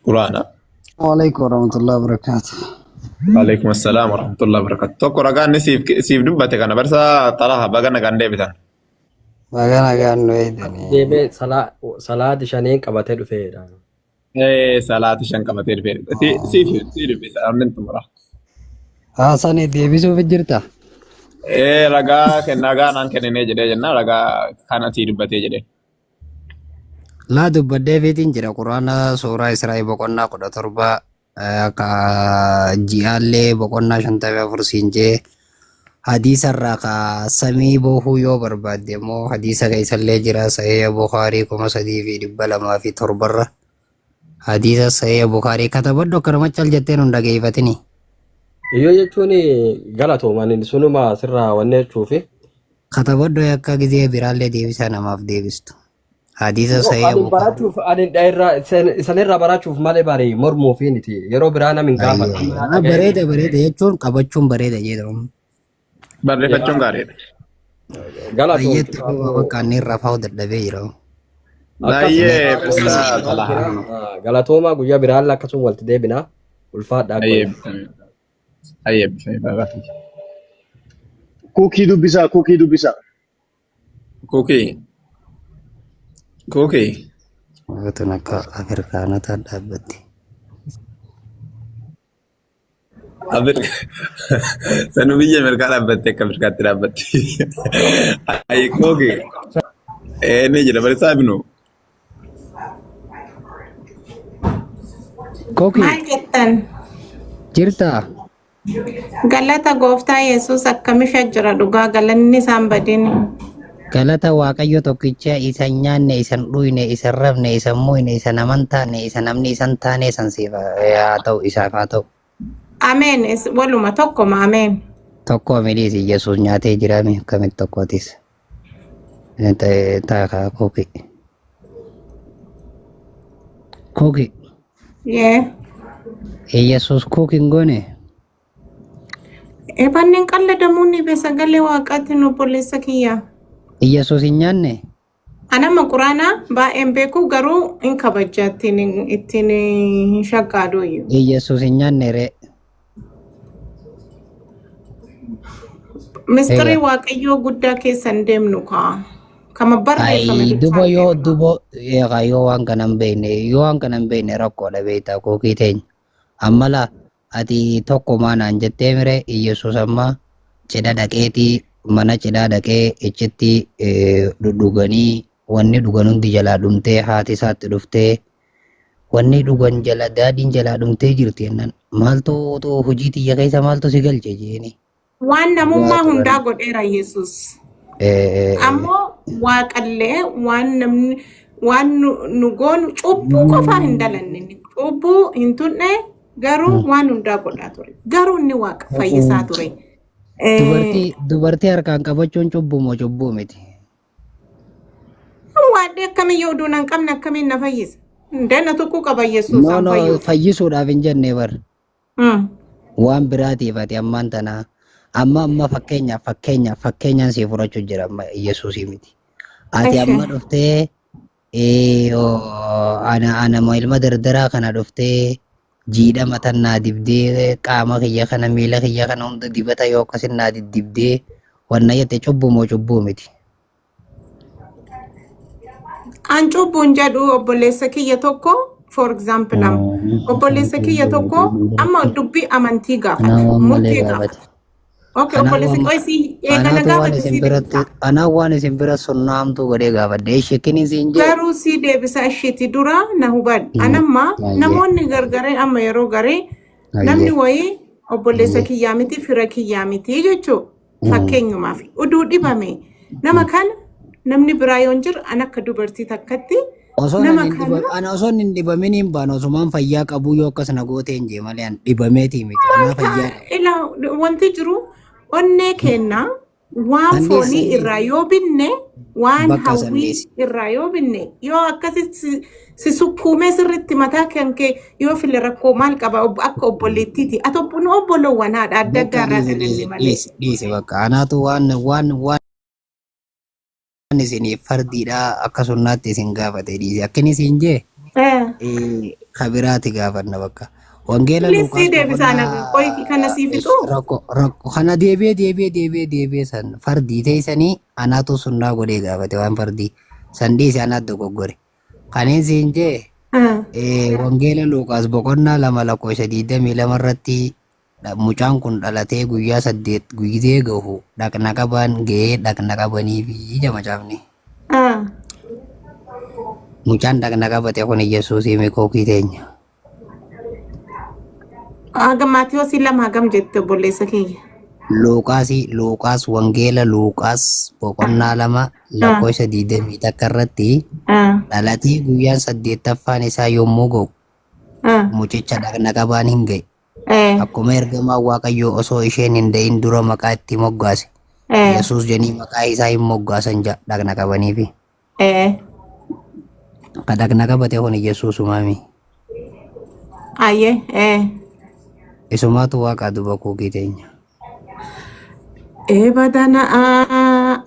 Quraana. Waalaikum warahmatullahi wabarakatuh. Waalaikum assalam warahmatullahi wabarakatuh. Tokko ragaan ni siif dubbate kana barsa talaha baga nagaan deebitan. Bagana gannu edani. Deeme salaati shaneen qabatee dhufeedha. Salaati shan qabatee dhufe. Siif dubbisa annen tumura. Haasani deebisuuf jirta. Ragaa kennagaa naan kenninee jedhee jenna ragaa kana sii dubbatee jedhee. Laa dubbadhee fiitiin jira Quraana suuraa Israa'ii boqonnaa 17 ka ji'aallee boqonnaa 54 siin jee hadiisa irraa ka samii bohuu yoo barbaadde immoo hadiisa keessallee jira Sahih Bukhaarii 3207 irra hadiisa Sahih Bukhaarii katabadhu akkana macal jetteen hunda geeffatini. Iyyoo jechuun galatoomaan sunuma sirraa wanne jechuufi. Katabadhu akka gizee biraallee deebisaa namaaf deebistu. Hadiisa Sahih Bukhaarii. Isanirraa barachuuf malee barii mormuu fi niti yeroo biraa namin gaafa. Bareeda jechuun qabachuun bareeda jedhamu. Barreeffachuun gaariidha. Ayyeetti bakka inni irraa fa'uu dadhabee jira. Baay'ee barsaa talaha. Galatoomaa guyyaa biraan akkasuma walitti deebina ulfaadhaa. Ayyeebbifame baay'ee. Kuukii dubbisaa. Kuukii. Wantoonni akka Afrikaanota dhaabbatti. Sanu biyya Ameerikaa dhaabbatte akka Afrikaatti dhaabbatte. Ayi kuukii. Ni jira barisaa binu. Kookii Maal jettan? jirtaa? Galata gooftaa Yesuus akkamitti jira dhugaa galanni isaan badin. Galata Waaqayyo tokkicha isa nyaanne isan dhuyne isan rafne isan muyne isa naman taane isa namni isan taane san siifa haa ta'u isaaf haa ta'u. Ameen waluma tokkoma ameen. Tokko midhiisi Yesuus nyaatee jiraame akkamitti tokkootis. Taakaa kookii. Kookii. Yee. Yesuus kookiin goone. Ebannin qalladamuun ni beesa galee waaqaatti nu obboleessa kiyya. Yesuus hin nyaanne. Anama quraanaa baay'een beeku garuu hin kabajja ittiin hin shaggaaduu iyyuu. Yesuus hin nyaanne ree. Mistirii waaqayyoo guddaa keessan deemnu kaa. Kama barreeffame. Yoo waan kana hin beekne rakkoodha beektaa kookii teenya. Ammala ati tokkumaa naan jettee mire Yesuus amma cidha dhaqeetii mana cidhaa dhaqee ichitti dhuganii wanni dhugan hundi jalaa dhumtee haati isaatti dhuftee wanni dhugan jala daadhiin jalaa dhumtee jirti jennaan maaltu hojii xiyya keessa maaltu si galche jeeni. Waan namummaa hundaa godheera Yesuus. Ammoo waaqallee waan nu goonu cubbuu qofaa hin dalanne cubbuu hin tunne garuu waan hundaa godhaa ture garuu inni waaqa fayyisaa ture. Dubartii harkaan qabachuun cubbuu miti. Waadde akkamiyyuu oduu nan qabne akkamiin na fayyisa. Ndeena tokko qaba Yesuus an fayyuu. Fayyisuudhaaf hin jenne bar. Waan biraatiif ati ammaan tana amma fakkeenyaan si fudhachuu jira Yesuusii miti. Ati amma dhuftee ana ilma dardaraa kana dhuftee jiidha matan naa dibdee qaama kiyya kana miila kiyya kana hunda dibata yoo akkasin naa dibdee wanna jette cubbuu miti. An cubbuun jedhu obboleessa kiyya tokko for example obboleessa kiyya tokko amma dubbii amantii gaafata murtee gaafata. Okay obboleessa qoysi eegala gaafata. Anaa waan isin bira sunnaamtu godhee gaafadhe shekkin isin jee. Garuu si deebisa isheeti dura na hubadhu. Anamma namoonni gargaree amma yeroo garee namni wayii obboleessa kiyyaa miti fira kiyyaa miti jechuudha. Fakkeenyumaaf oduu dhibame nama kana namni biraa yoon jiru an akka dubartii takkatti ana osoo hin dhibamin hin baane osumaan fayyaa qabu yoo akkas na gootee hin jee malee an dhibameeti miti anaa fayyaa. Ilaa wanti jiru onnee kennaa waan foonii irraa yoo binne waan hawwii irraa yoo binne yoo akkasitti si sukkuumee sirriitti mataa kee yoo file rakkoo maal qaba akka obboleettiiti ati obbolowwan haadha adda addaa irraa sagallee malee. Dhiise bakka anaatu waan isiniif fardiidha akka sunnaatti isin gaafate dhiise akkin isin jee kabiraati gaafanna bakka. Wangeela Lisii Luuqaas deebisaan qoy kana sii fixu. rakko kana deebi'ee san fardii teessanii anaatu sunnaa godhee gaafate waan fardii san dhiise anaat dogoggore. Kaneen siin jee wangeela Luuqaas boqonnaa 2:22 irratti mucaan kun dhalatee guyyaa 8 guyyitee gahu dhaqna qaban gahee dhaqna qabanii fi jamacaafne. Mucaan dhaqna qabate kun Yesuus hime kookii teenya. Agam Maatiyoosi lama hagam jette obboleessa kiyya. Luuqaas wangeela Luuqaas boqonnaa 2:22 irratti dhalatii guyyaan 8ffaan isaa yommuu ga'u mucicha dhaqna qabaan hin ga'e. Akkuma ergamaa Waaqayyoo osoo isheen hin da'in dura maqaa itti moggaase. Yesuus jedhanii maqaa isaa hin moggaasan dhaqna qabaniifi. Ka dhaqna qabate kun Yesuus uumame. Isumaatu Waaqa duba kookii teenya. Badana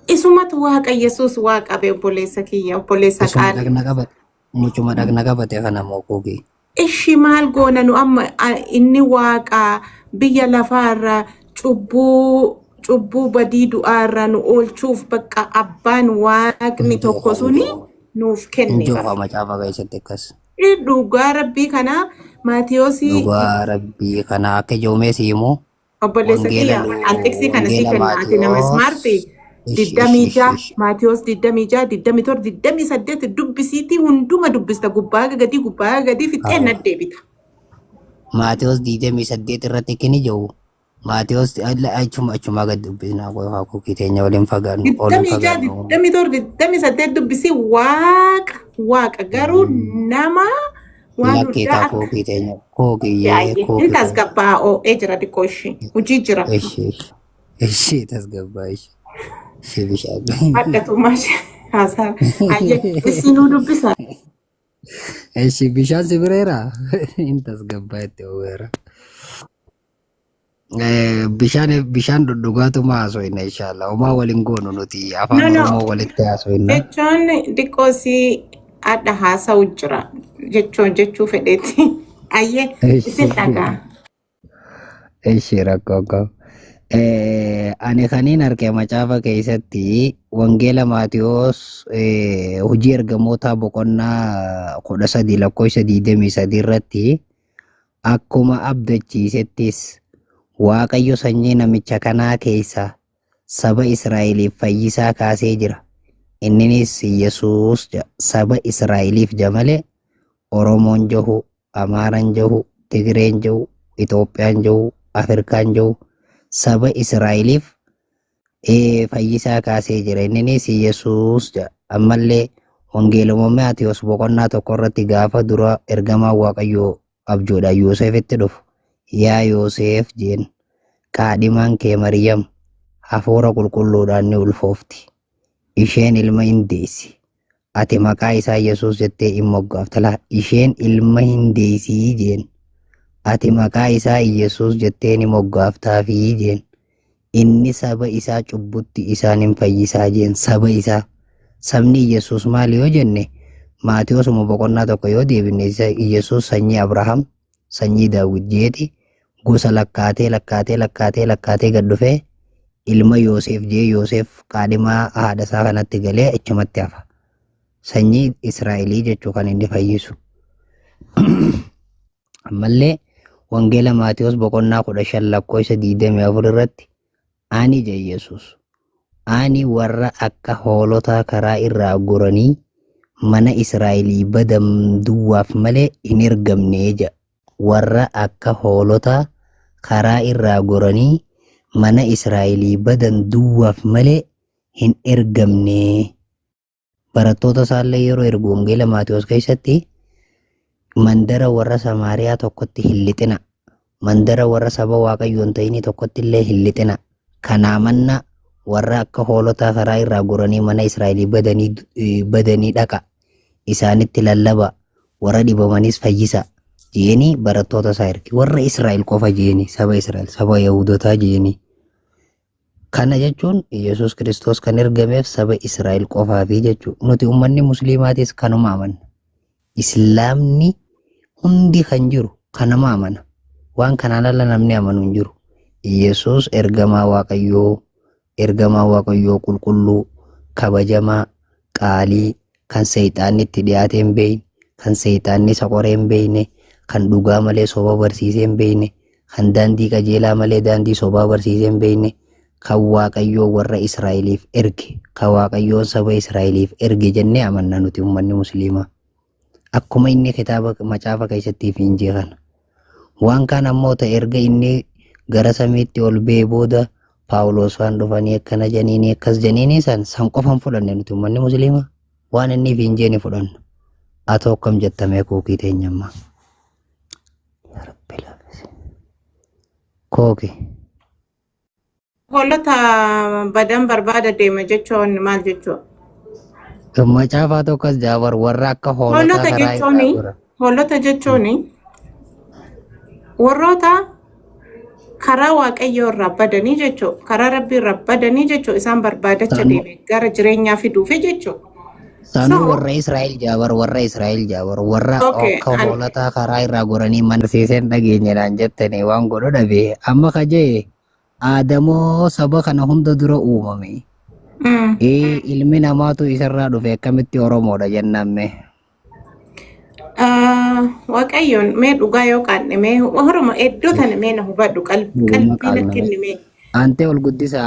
isumatu Waaqa Yesuus Waaqa be obboleessa kiyya obboleessa qaali. Mucuma dhaqna qabate kana moo kookii. Ishi maal goona nu amma inni Waaqa biyya lafaarra cubbuu badii du'aarra nu oolchuuf bakka abbaan Waaqni tokko suni nuuf kenne. Injoofa macaafa keessatti akkas. Dhugaa rabbii kana Maatiyoosii. Dhugaa rabbii kana akka joomeesi immoo. Obboleessa kiyya antiksii kana sii kenna ati nama smaartii. 26 Maatiyoos 26 27 28 dubbisiitii hunduma dubbista gubbaa gadi fixee na deebita. Maatiyoos 28 irratti kini jiru. Maatiyoos achuma gad dubbisnaa qofa kookii teenya waliin fagaannu. 28 dubbisii Waaqa garuu nama waan hundaa kookii teenya kookiyyee kookii. Intas gabbaa oo'ee jira dhiqoo ishee hojii jira. Ishee tasgabbaa ishee. Bishaan. Adda tumaashee haasaa. Ayyee isinuu dubbisa. Bishaan si bireera. Intas gabbaa itti ooweera. Bishaan dhugaatuu haasofna inshallah. Homaa waliin goonu nuti afaan Oromoo walitti haasofna. Jechuun dhiqoosii adda haasa'u jira. Jechuu fedheeti. Ayyee isin dhagaa. Ishee rakkoo qabu. Ani kaniin arge macaafa keessatti wangeela Maatiyoos hojii ergamoota boqonnaa 13:23 irratti akkuma abdachiisettis Waaqayyo sanyii namicha kanaa keessa saba Israa'eliif fayyisaa kaasee jira. Inninis Yesuus saba Israa'eliif malee Oromoon jahu, Amaaraan jahu, Tigireen jahu, Itoophiyaan jahu, Afrikaan jahu saba Israa'eliif fayyisaa kaasee jira. Inninis Yesuus ammallee wangeeluma Maatiyoos boqonnaa 1 irratti gaafa dura ergamaa Waaqayyoo abjoodhaan Yoosefitti dhufu. Yaa Yoosef jeen kaadhimaan kee Maryam hafuura qulqulluudhaan ni ulfoofti. Isheen ilma hin deessi. Ati maqaa isaa Yesuus jettee hin moggaafta. Isheen ilma hin deessii jeen. Ati maqaa isaa Yesuus jettee ni moggaaftaafi jeen. Inni saba isaa cubbutti isaan hin fayyisaa jeen saba isaa. Sabni Yesuus maali yoo jenne Maatiyoosuma boqonnaa 1 yoo deebine Yesuus sanyii Abrahaam sanyii Daawit jeeti. Gosa lakkaatee gad dhufee ilma Yoosef jee Yoosef kaadhimaa haadha isaa kanatti galee achumatti hafa. Sanyii Israa'elii jechuu kan inni fayyisu. Ammallee wangeela Maatiyoos boqonnaa 15:24 irratti ani jee Yesuus ani warra akka hoolotaa karaa irraa goranii mana Israa'elii badan duwwaaf malee hin ergamne jedha. Warra akka hoolotaa karaa irraa goranii mana Israa'elii badan duwwaaf malee hin ergamne. Barattoota isaallee yeroo ergu wangeela Maatiyoos keessatti mandara warra Samaariyaa tokkotti hin lixina. Mandara warra saba Waaqayyoo hin ta'in tokkotti illee hin lixina. Kanaa manna warra akka hoolotaa karaa irraa goranii mana Israa'elii badanii dhaqa. Isaanitti lallaba. Warra dhibamanis fayyisa. Jeeni barattoota isaa ergi. Warra Israa'el qofa jeeni saba Israa'el saba Yahudotaa jeeni. Kana jechuun Yesuus Kiristoos kan ergameef saba Israa'el qofaafi jechuudha. Nuti uummanni Musliimaatis kanuma amanna. Islaamni hundi kan jiru kan nama amana. Waan kanaan ala namni amanu hin jiru. Yesus ergamaa Waaqayyoo qulqulluu, kabajamaa, qaalii, kan seexaanni itti dhiyaatee hin beekne, kan seexaanni isa qoree hin beekne, kan dhugaa malee soba barsiisee hin beekne, kan daandii qajeelaa malee daandii sobaa barsiisee hin beekne, kan Waaqayyoo warra Israa'eliif erge, kan Waaqayyoo saba Israa'eliif erge jennee amanna nuti uummanni musliimaa. Akkuma inni kitaaba macaafa keessatti hin jeekan. Waan kaan ammoo ta'e erga inni gara samiitti ol ba'ee booda Paawulos waan dhufanii akkana janiini akkas janiini san qofan fudhanne nuti uummanni musliimaa. Waan inni hin jeeni fudhanna. Haa ta'u akkam jettamee kookii teenyammaa. Kooki. Hoolota badan barbaada deema jechuun maal jechuudha? Macaafaa tokkos jaabar warra akka hoolota karaa irraa hoolota jechuun warroota karaa Waaqayyoo irraa badanii jechuudha. Karaa Rabbii irraa badanii jechuudha. Isaan barbaadacha deeme gara jireenyaa fiduufi jechuudha. Sanuu warra Israa'el jaabar warra akka hoolota karaa irraa goranii mansiiseen dhageenyedhaan jettanii waan godhu dhabee amma kajee Aadamoo saba kana hunda dura uumame. Ilmi namaatu isarraa dhufe akkamitti Oromoodha jennamme. Waaqayyoon mee dhugaa yoo qaadne mee Oromoo iddoo tana mee na hubadhu qalbii na kenni mee. Ante ol guddisa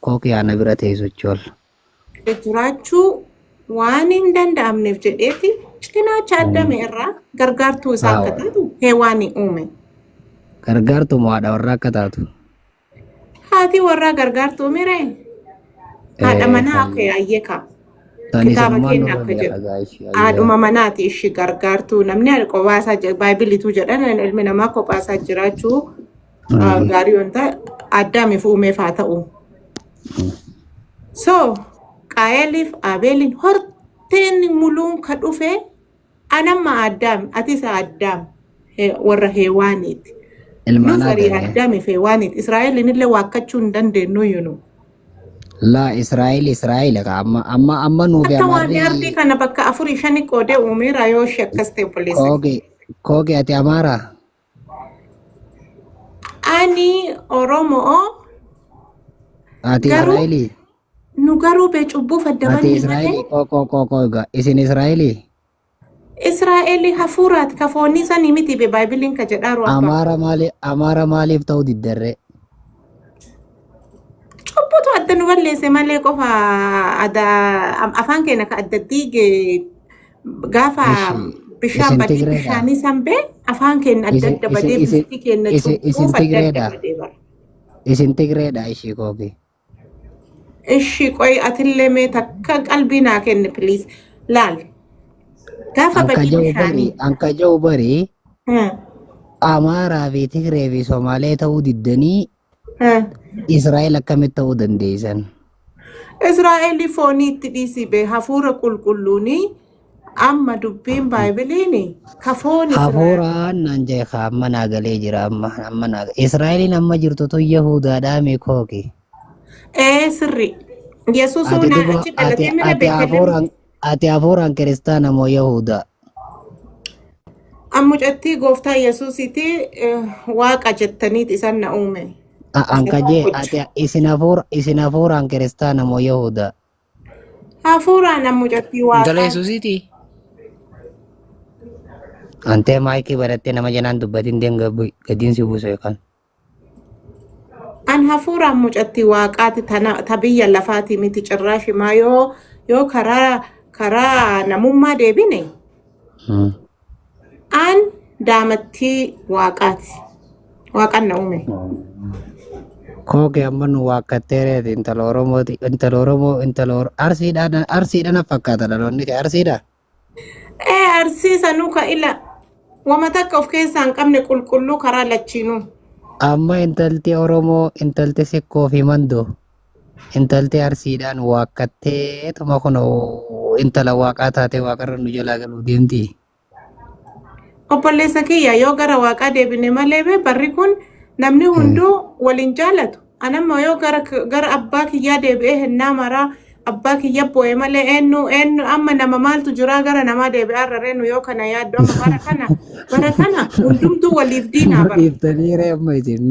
kookii ana bira teessochool. Jiraachuu waan hin danda'amneef jedheeti cinaacha addame irraa gargaartuu isaa akka taatu heewaanii uume. Gargaartuu mo'aadha warra akka taatu. Haati warraa gargaartuu miree. Haadha manaa akka ayyeeka. Kitaaba keenya akka jedhu. Haadhuma manaati ishii gargaartuu. Namni qophaasaa baaybiliitu jedhan ilmi namaa qophaasaa jiraachuu gaarii yoo ta'e addaamiif uumeef haa ta'u. So Qaayeliif Abeeliin horteen muluun ka dhufe anamma addaam atis addaam warra heewaaniiti. Nufari addaamiif heewaaniiti. Israa'eliin illee waakkachuu hin dandeenyu yunu. La Israa'el ka amma nuufi amarri ardi kana bakka 4-5 qoodee uumeera yoo ishee akkas ta'e obboleessa. Kooki ati Amaara? Ani Oromoo. Ati Israa'eli? Nu garuu bee cubbuuf adda Ati Israa'eli? Isin Israa'eli? Israa'eli hafuuraati ka foonii sanii miti bee baaybiliin ka jedhaaru akka. Amaara maaliif ta'uu diddarree? Cubbutu adda nu balleesse malee qofa afaan keenya ka adda diige gaafa bishaan badii bishaanii sanbee afaan keenya adda adda badee bifti keenya cubbuuf adda adda badee bara. Isin Tigreedha ishii kooki. Ishii qoy atillee mee takka qalbii naa kenne please laal. Gaafa badii bishaanii. Anka jiru bari Amaaraa fi Tigree fi Somaalee ta'uu diddanii Israa'el akkamitti ta'uu dandeessan? Israa'eli foonii itti dhiisii bee hafuura qulqulluuni amma dubbiin baaybiliini ka foon hafuuraan nan jeeqa amma naa galee jira amma naa Israa'eliin amma jirtu tun Yahudaadhaa mee kooki? Sirri Yesuus naa achi dhalatee mina beekadanii. Ati hafuuraan kiristaana moo Yahudaa? Ammucattii gooftaa Yesuusiiti waaqa jettaniit isan na uume. Ankaje ati isin hafuuraan kiristaana moo Yahudaa? Hafuuraan ammucattii waaqa. Intala Yesuusiiti? Ante maayikii barattee nama janaan dubbatiin deemga gadiin si buuse kan. An hafuuraan mucattii waaqaati ta biyya lafaati miti cirraashi maa yoo karaa namummaa deebine. An daamattii waaqaati. Waaqan na uume. Kooke amma nu waakkatteereeti intala Oromoo arsiidhaan fakkaata dhaloonni kee arsiidha? Arsii sanuu ka ila wama takka of keessaa hin qabne qulqulluu karaa lachiinuu. Amma intalti Oromoo intalti Sikkoo fi Mandoo intalti arsiidhaan waakkattee tuma kun intala waaqaa taate waaqarra nu jalaa galuu deemti. Obboleessa kiyya yoo gara waaqaa deebine malee barri kun namni hunduu waliin jaalatu. Anamma yoo gara abbaa kiyyaa deebi'ee hennaa maraa abbaa kiyya bo'ee malee eenyu amma nama maaltu jira gara namaa deebi'aa rarreenu yoo kana yaaddu amma bara kana hundumtuu waliif diinaa bara. Dhiiftaniire amma isin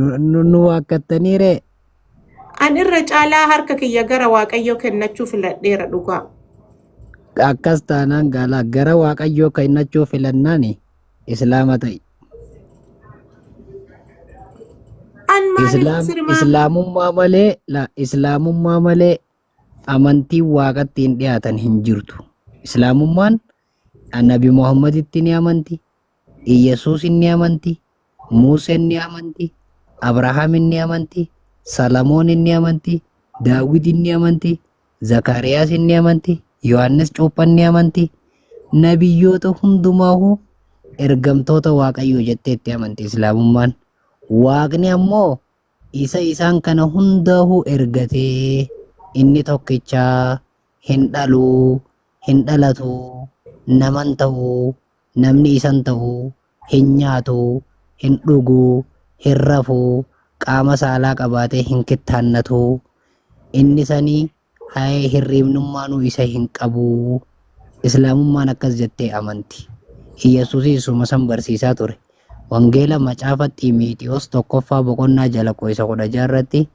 nu waakkataniire. An irra caalaa harka kiyya gara waaqayyoo kennachuu filadheera dhugaa. Akkas taanaan gaala gara waaqayyoo kennachuu filannaani islaama ta'i. Islaamummaa malee amantii waaqatti hin dhiyaatan hin jirtu. Islaamummaan Nabi Muhammaditti ni amanti, Iyesuus ni amanti, Museen ni amanti, Abrahaam ni amanti, Salamoon ni amanti, Daawid ni amanti, Zakariyaas ni amanti, Yohaannis Cuuphan ni amanti. Nabiyyoota hundumaahu ergamtoota waaqayyoo jetteetti amanti islaamummaan. Waaqni ammoo isa isaan kana hundaa'u ergatee inni tokkicha hin dhalu, hin dhalatu, naman ta'u, namni isan ta'u, hin nyaatu, hin dhugu, hin rafu, qaama saalaa qabaatee hin kittaannatu, inni sanii hirribnummaanuu isa hin qabu. Islaamummaan akkas jettee amanti. Iyesuus isuma san barsiisaa ture. Wangeela macaafa Xiimotewos tokkoffaa boqonnaa jala qoisa 16 irratti